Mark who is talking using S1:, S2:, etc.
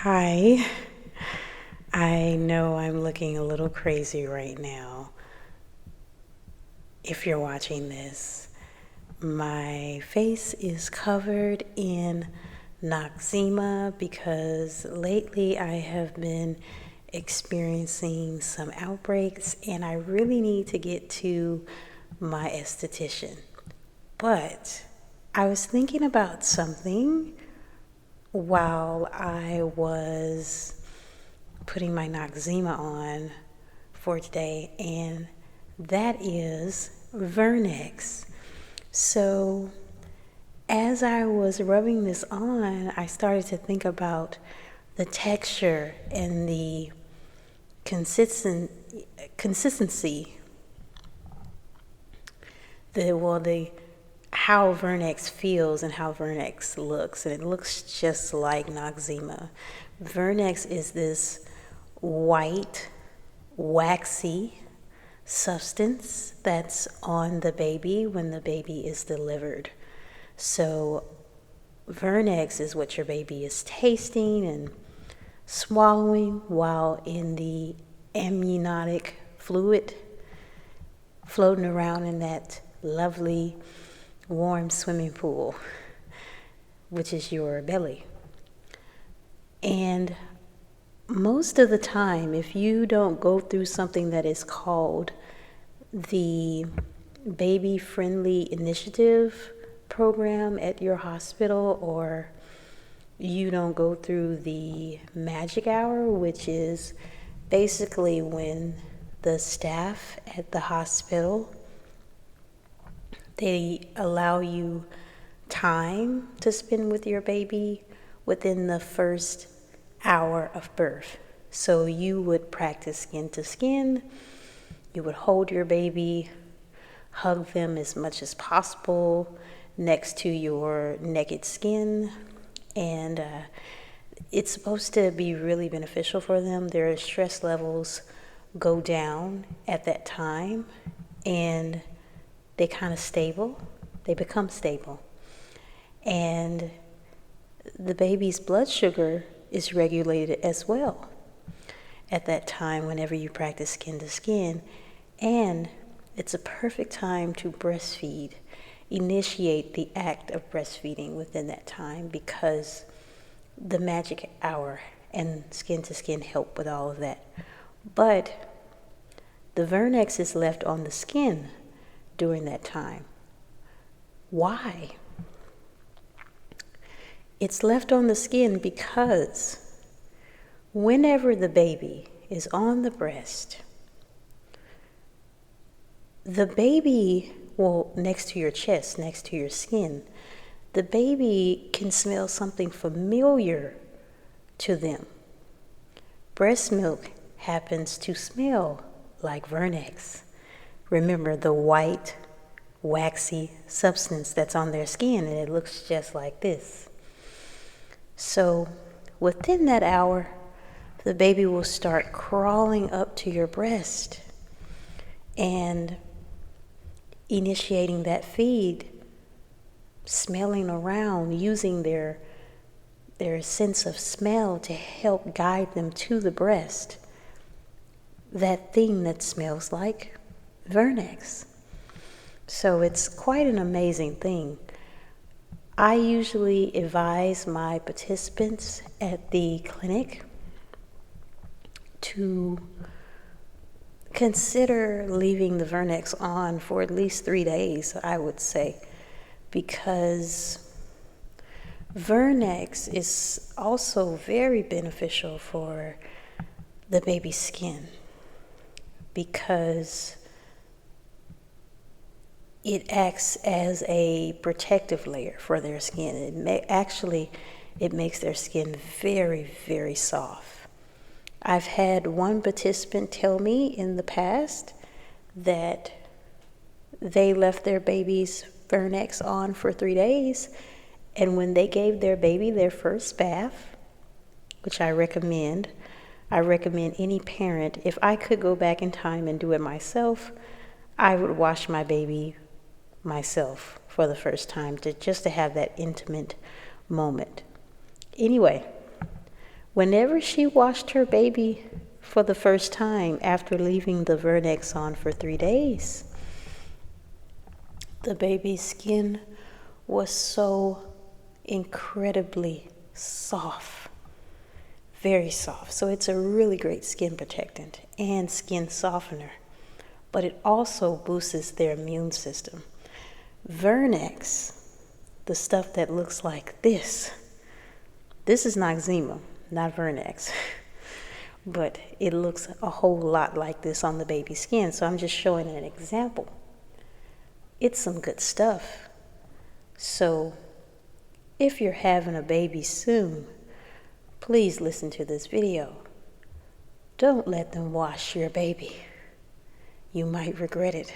S1: Hi, I know I'm looking a little crazy right now. If you're watching this, my face is covered in noxema because lately I have been experiencing some outbreaks and I really need to get to my esthetician. But I was thinking about something while I was putting my noxema on for today, and that is vernix. So as I was rubbing this on, I started to think about the texture and the consistency, the how vernix feels and how vernix looks, and it looks just like noxema. Vernix is this white, waxy substance that's on the baby when the baby is delivered. So vernix is what your baby is tasting and swallowing while in the amniotic fluid floating around in that lovely warm swimming pool, which is your belly. And most of the time, if you don't go through something that is called the Baby Friendly Initiative program at your hospital, or you don't go through the magic hour, which is basically when the staff at the hospital, they allow you time to spend with your baby within the first hour of birth. So you would practice skin to skin. You would hold your baby, hug them as much as possible next to your naked skin. And it's supposed to be really beneficial for them. Their stress levels go down at that time, and they become stable. And the baby's blood sugar is regulated as well at that time whenever you practice skin to skin. And it's a perfect time to breastfeed, initiate the act of breastfeeding within that time, because the magic hour and skin to skin help with all of that. But the vernix is left on the skin during that time. Why? It's left on the skin because whenever the baby is on the breast, the baby, next to your chest, next to your skin, the baby can smell something familiar to them. Breast milk happens to smell like vernix. Remember the white, waxy substance that's on their skin, and it looks just like this. So within that hour, the baby will start crawling up to your breast and initiating that feed, smelling around, using their sense of smell to help guide them to the breast, that thing that smells like vernix. So it's quite an amazing thing. I usually advise my participants at the clinic to consider leaving the vernix on for at least 3 days, I would say, because vernix is also very beneficial for the baby's skin, because it acts as a protective layer for their skin. It makes their skin very, very soft. I've had one participant tell me in the past that they left their baby's vernix on for 3 days, and when they gave their baby their first bath, which I recommend any parent, if I could go back in time and do it myself, I would wash my baby myself for the first time, just to have that intimate moment. Anyway, Whenever she washed her baby for the first time after leaving the vernix on for 3 days, the baby's skin was so incredibly soft, very soft. So it's a really great skin protectant and skin softener, but it also boosts their immune system. Vernix, the stuff that looks like this is Noxzema, not vernix, but it looks a whole lot like this on the baby's skin. So I'm just showing an example. It's some good stuff. So if you're having a baby soon, please listen to this video. Don't let them wash your baby. You might regret it.